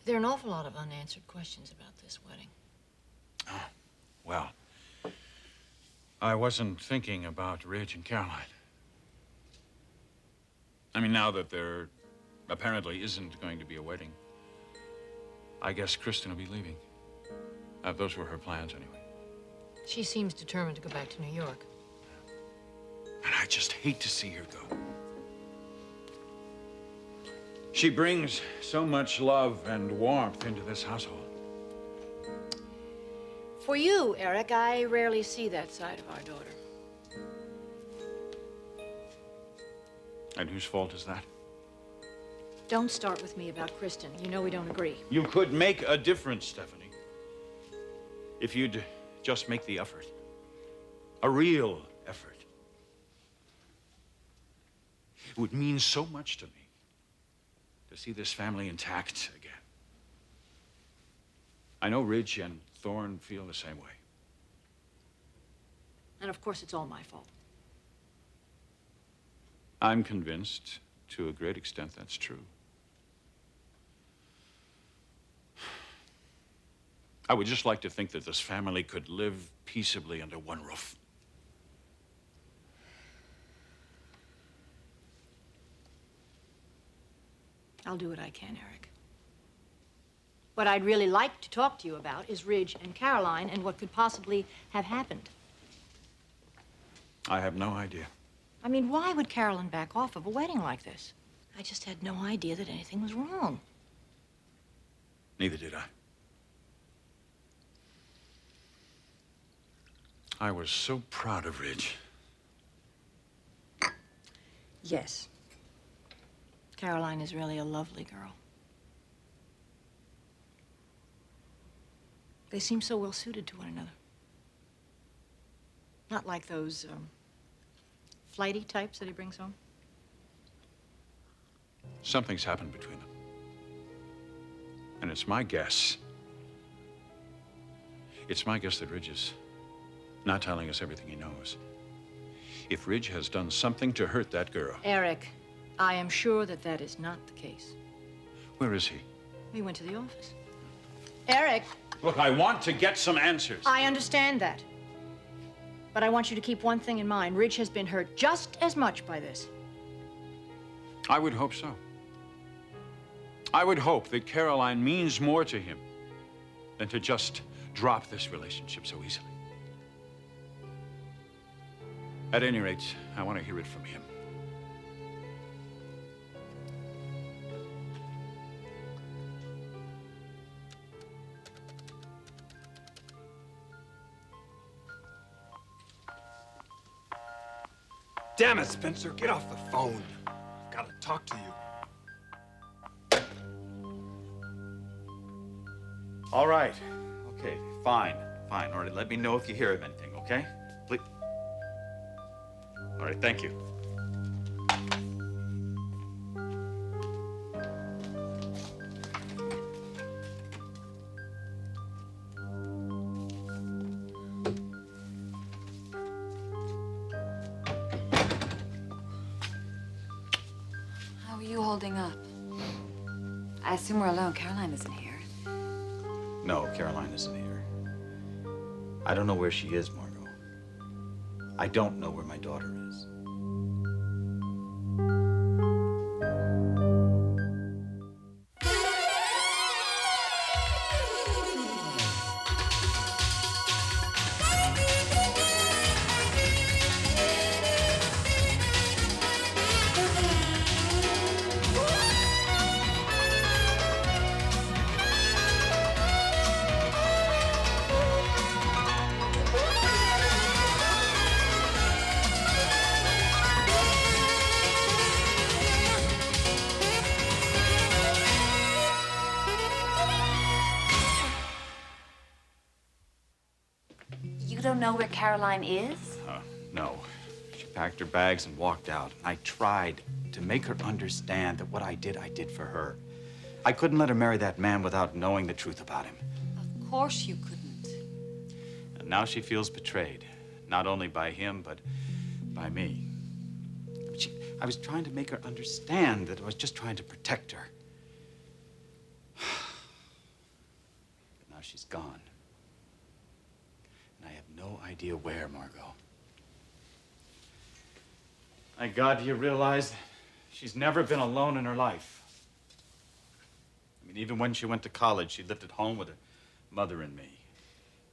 There are an awful lot of unanswered questions about this wedding. Oh, well, I wasn't thinking about Ridge and Caroline. I mean, now that there apparently isn't going to be a wedding, I guess Kristen will be leaving. Those were her plans, anyway. She seems determined to go back to New York. And I just hate to see her go. She brings so much love and warmth into this household. For you, Eric, I rarely see that side of our daughter. And whose fault is that? Don't start with me about Kristen. You know we don't agree. You could make a difference, Stephanie. If you'd just make the effort. A real effort. It would mean so much to me to see this family intact again. I know Ridge and Thorne feel the same way. And of course, it's all my fault. I'm convinced, to a great extent, that's true. I would just like to think that this family could live peaceably under one roof. I'll do what I can, Eric. What I'd really like to talk to you about is Ridge and Caroline and what could possibly have happened. I have no idea. I mean, why would Caroline back off of a wedding like this? I just had no idea that anything was wrong. Neither did I. I was so proud of Ridge. Yes. Caroline is really a lovely girl. They seem so well suited to one another. Not like those flighty types that he brings home. Something's happened between them. And it's my guess. It's my guess that Ridge is not telling us everything he knows. If Ridge has done something to hurt that girl. Eric, I am sure that that is not the case. Where is he? He went to the office. Eric! Look, I want to get some answers. I understand that. But I want you to keep one thing in mind. Ridge has been hurt just as much by this. I would hope so. I would hope that Caroline means more to him than to just drop this relationship so easily. At any rate, I want to hear it from him. Damn it, Spencer, get off the phone. I've got to talk to you. All right. Okay, fine. Fine. All right, let me know if you hear of anything, okay? Please. All right, thank you. How are you holding up? I assume we're alone. Caroline isn't here. No, Caroline isn't here. I don't know where she is, Margo. I don't know where my daughter is. You don't know where Caroline is? No. She packed her bags and walked out. I tried to make her understand that what I did for her. I couldn't let her marry that man without knowing the truth about him. Of course you couldn't. And now she feels betrayed, not only by him, but by me. I was trying to make her understand that I was just trying to protect her. Now she's gone. And I have no idea where, Margo. My God, do you realize she's never been alone in her life? I mean, even when she went to college, she lived at home with her mother and me.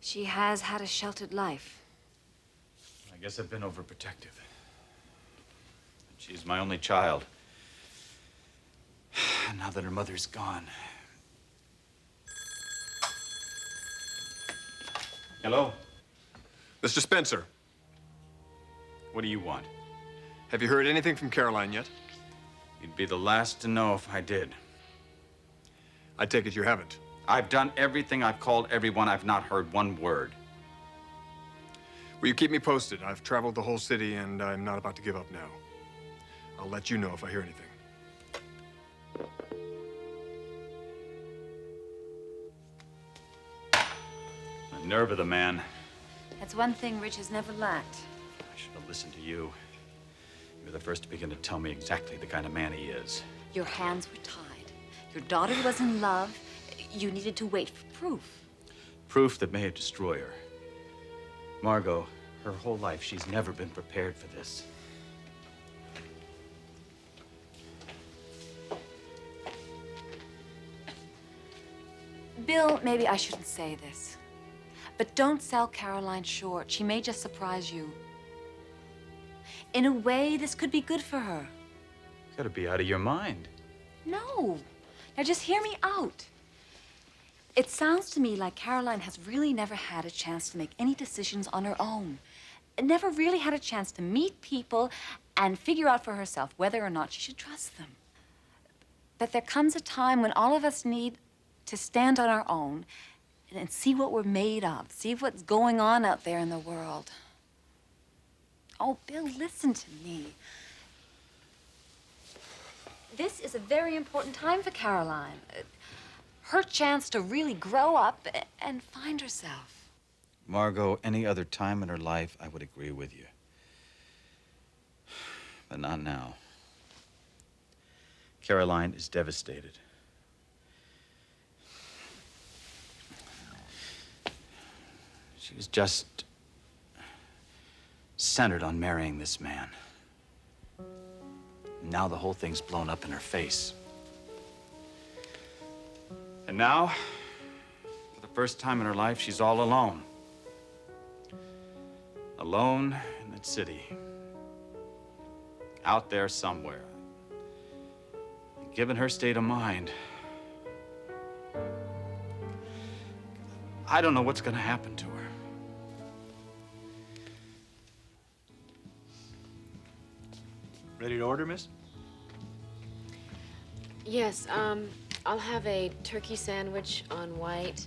She has had a sheltered life. I guess I've been overprotective. She's my only child. Now that her mother's gone. Hello? Mr. Spencer, What do you want? have you heard anything from Caroline yet? You'd be the last to know if I did. I take it you haven't. I've done everything. I've called everyone. I've not heard one word. Will you keep me posted? I've traveled the whole city, and I'm not about to give up now. I'll let you know if I hear anything. The nerve of the man. That's one thing Rich has never lacked. I should have listened to you. You were the first to begin to tell me exactly the kind of man he is. Your hands were tied. Your daughter was in love. You needed to wait for proof. Proof that may destroy her. Margo, her whole life, she's never been prepared for this. Bill, maybe I shouldn't say this, but don't sell Caroline short. She may just surprise you. In a way, this could be good for her. You gotta be out of your mind. No. Now just hear me out. It sounds to me like Caroline has really never had a chance to make any decisions on her own. Never really had a chance to meet people and figure out for herself whether or not she should trust them. But there comes a time when all of us need to stand on our own and see what we're made of, see what's going on out there in the world. Oh, Bill, listen to me. This is a very important time for Caroline. Her chance to really grow up and find herself. Margo, any other time in her life, I would agree with you. But not now. Caroline is devastated. She was just centered on marrying this man. Now the whole thing's blown up in her face. And now, for the first time in her life, she's all alone. Alone in that city. Out there somewhere. And given her state of mind, I don't know what's gonna happen to her. Ready to order, miss? Yes, I'll have a turkey sandwich on white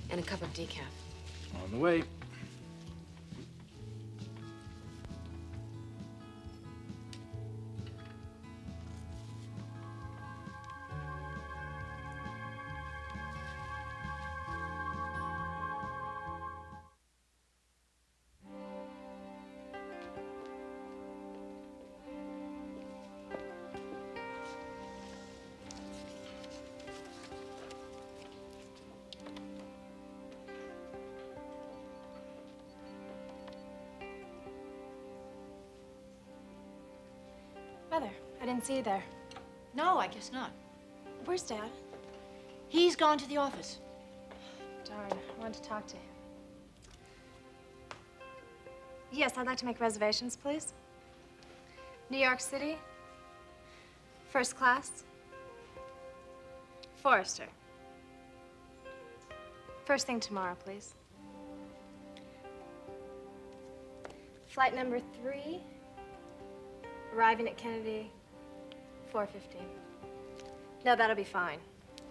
and a cup of decaf. On the way. Mother, I didn't see you there. No, I guess not. Where's Dad? He's gone to the office. Darn, I wanted to talk to him. Yes, I'd like to make reservations, please. New York City. First class. Forrester. First thing tomorrow, please. Flight number 3. Arriving at Kennedy, 4:15. No, that'll be fine.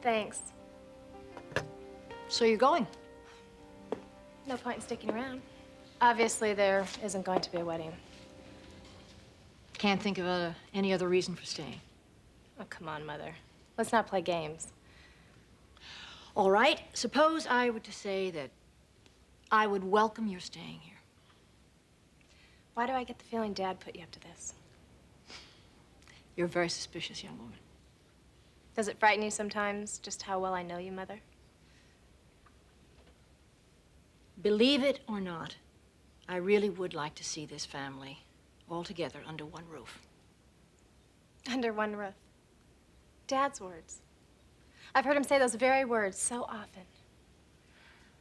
Thanks. So you're going? No point in sticking around. Obviously, there isn't going to be a wedding. Can't think of any other reason for staying. Oh, come on, Mother. Let's not play games. All right, suppose I were to say that I would welcome your staying here. Why do I get the feeling Dad put you up to this? You're a very suspicious young woman. Does it frighten you sometimes just how well I know you, Mother? Believe it or not, I really would like to see this family all together under one roof. Under one roof. Dad's words. I've heard him say those very words so often.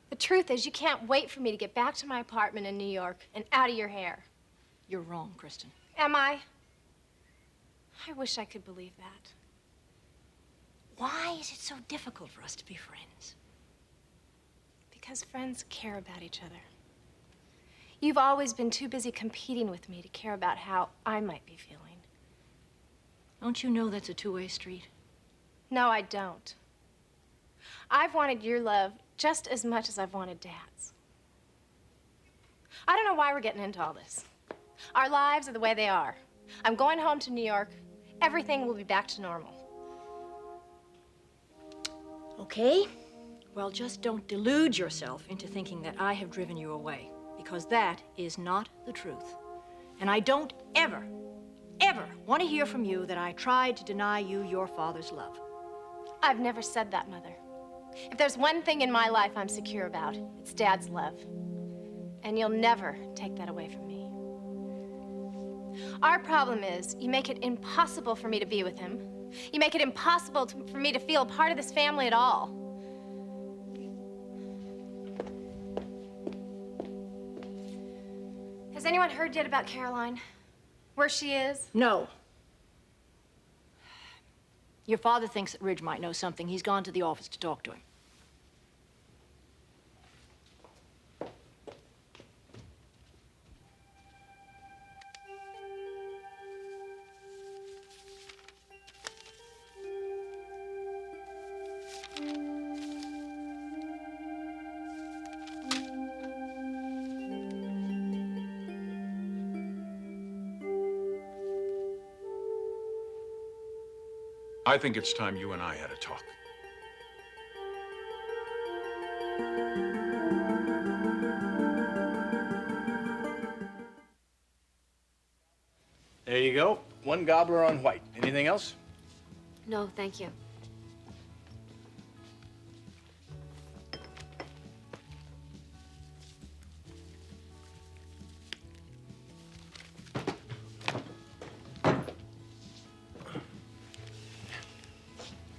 The truth is, you can't wait for me to get back to my apartment in New York and out of your hair. You're wrong, Kristen. Am I? I wish I could believe that. Why is it so difficult for us to be friends? Because friends care about each other. You've always been too busy competing with me to care about how I might be feeling. Don't you know that's a two-way street? No, I don't. I've wanted your love just as much as I've wanted Dad's. I don't know why we're getting into all this. Our lives are the way they are. I'm going home to New York. Everything will be back to normal. Okay. Well, just don't delude yourself into thinking that I have driven you away, because that is not the truth. And I don't ever want to hear from you that I tried to deny you your father's love. I've never said that, Mother. If there's one thing in my life I'm secure about, it's Dad's love. And you'll never take that away from me. Our problem is, you make it impossible for me to be with him. You make it impossible for me to feel a part of this family at all. Has anyone heard yet about Caroline? Where she is? No. Your father thinks that Ridge might know something. He's gone to the office to talk to him. I think it's time you and I had a talk. There you go. One gobbler on white. Anything else? No, thank you.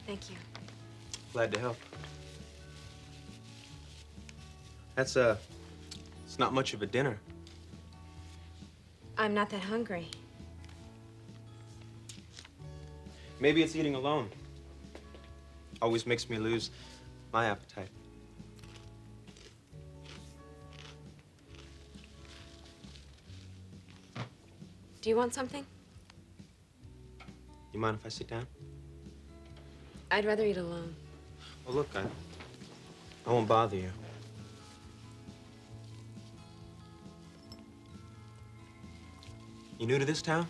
Thank you. Glad to help. It's not much of a dinner. I'm not that hungry. Maybe it's eating alone. Always makes me lose my appetite. Do you want something? You mind if I sit down? I'd rather eat alone. Well, look, I won't bother you. You new to this town?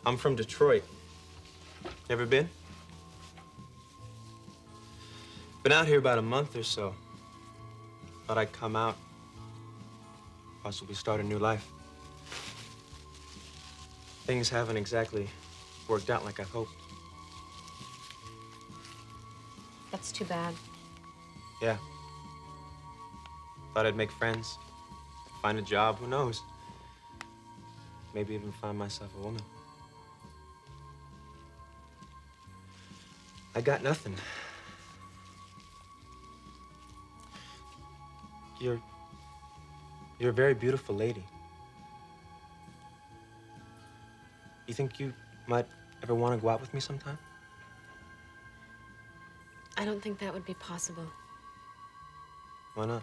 I'm from Detroit. Never been? Been out here about a month or so. Thought I'd come out, possibly start a new life. Things haven't exactly worked out like I hoped. That's too bad. Yeah. Thought I'd make friends, find a job, who knows? Maybe even find myself a woman. I got nothing. You're a very beautiful lady. You think you might ever want to go out with me sometime? I don't think that would be possible. Why not?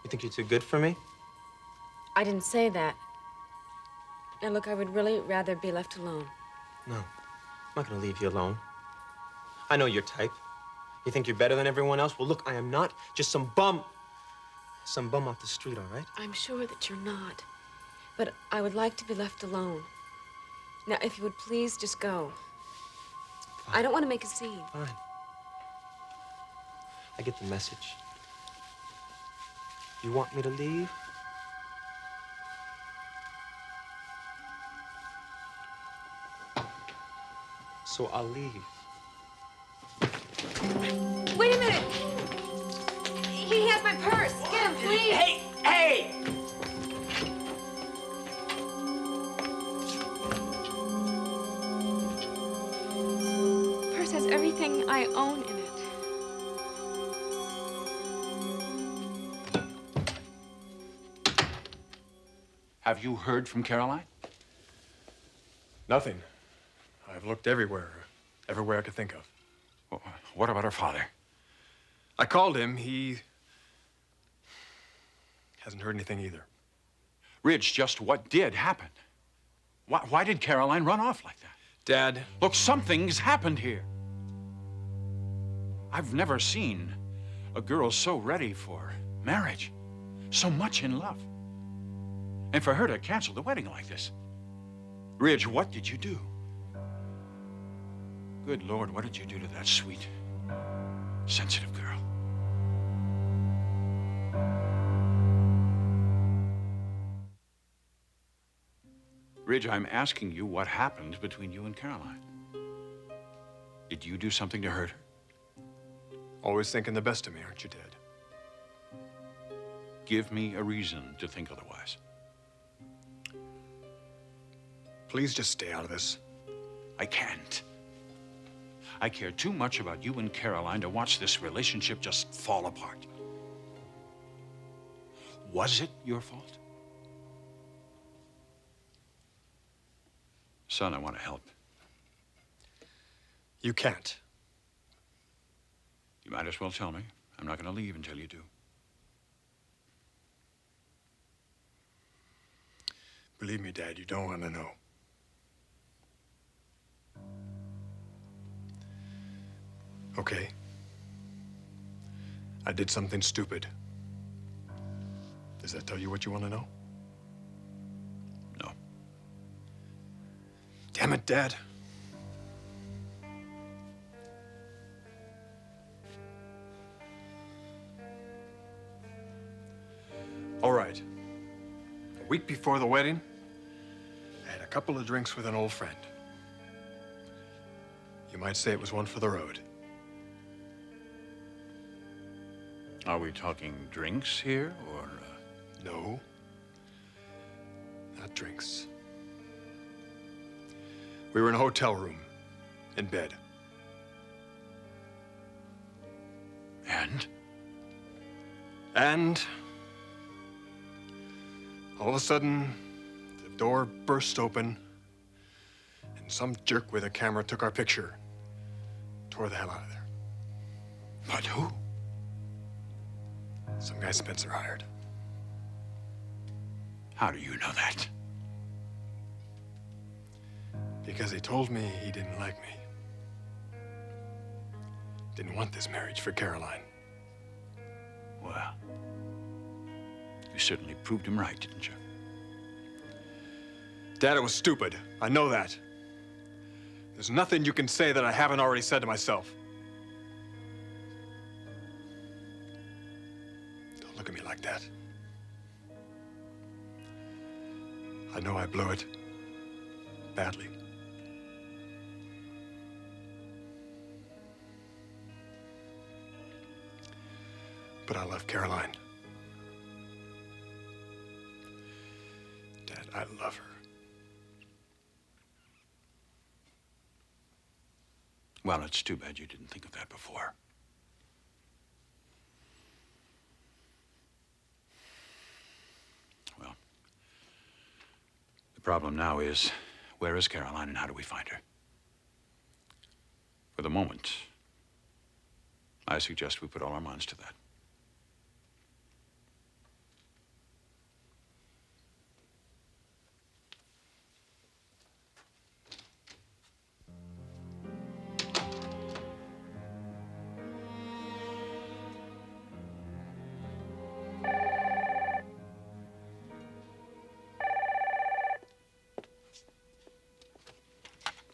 You think you're too good for me? I didn't say that. Now, look, I would really rather be left alone. No, I'm not gonna leave you alone. I know your type. You think you're better than everyone else? Well, look, I am not just some bum off the street, all right? I'm sure that you're not. But I would like to be left alone. Now, if you would please just go. Fine. I don't want to make a scene. Fine. I get the message. You want me to leave? So I'll leave. Wait a minute! my purse. Get him, please. Hey, hey! Purse has everything I own in it. Have you heard from Caroline? Nothing. I've looked everywhere. Everywhere I could think of. What about her father? I called him. He hasn't heard anything either. Ridge, just what did happen? Why did Caroline run off like that? Dad. Look, something's happened here. I've never seen a girl so ready for marriage, so much in love. And for her to cancel the wedding like this. Ridge, what did you do? Good Lord, what did you do to that sweet, sensitive girl? Ridge, I'm asking you what happened between you and Caroline. Did you do something to hurt her? Always thinking the best of me, aren't you, Dad? Give me a reason to think otherwise. Please just stay out of this. I can't. I care too much about you and Caroline to watch this relationship just fall apart. Was it your fault? Son, I want to help. You can't. You might as well tell me. I'm not going to leave until you do. Believe me, Dad, you don't want to know. Okay. I did something stupid. Does that tell you what you want to know? No. Damn it, Dad. All right. A week before the wedding, I had a couple of drinks with an old friend. You might say it was one for the road. Are we talking drinks here, or... No. Not drinks. We were in a hotel room, in bed. And? And all of a sudden, the door burst open, and some jerk with a camera took our picture, tore the hell out of there. But who? Some guy Spencer hired. How do you know that? Because he told me he didn't like me. Didn't want this marriage for Caroline. Well, you certainly proved him right, didn't you? Dad, it was stupid. I know that. There's nothing you can say that I haven't already said to myself. Don't look at me like that. I know I blew it. Badly. But I love Caroline. Dad, I love her. Well, it's too bad you didn't think of that before. Well, the problem now is, where is Caroline and how do we find her? For the moment, I suggest we put all our minds to that.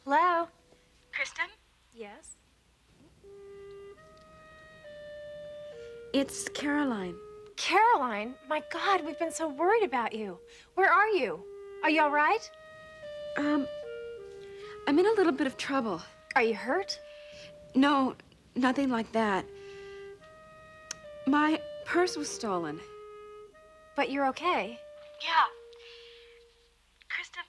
Hello? Kristen? Yes? It's Caroline. Caroline? My God, we've been so worried about you. Where are you? Are you all right? I'm in a little bit of trouble. Are you hurt? No, nothing like that. My purse was stolen. But you're okay. Yeah. Kristen,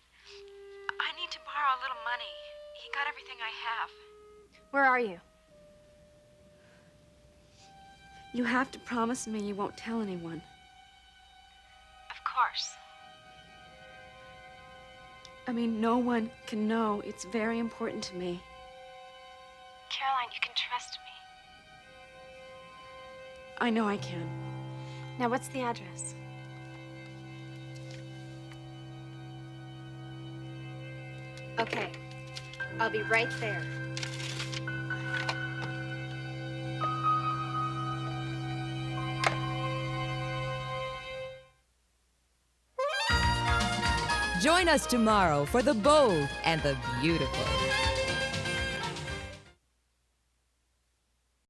I need to borrow a little money. He got everything I have. Where are you? You have to promise me you won't tell anyone. Of course. I mean, no one can know. It's very important to me. Caroline, you can trust me. I know I can. Now, what's the address? Okay. I'll be right there. Join us tomorrow for the bold and the beautiful.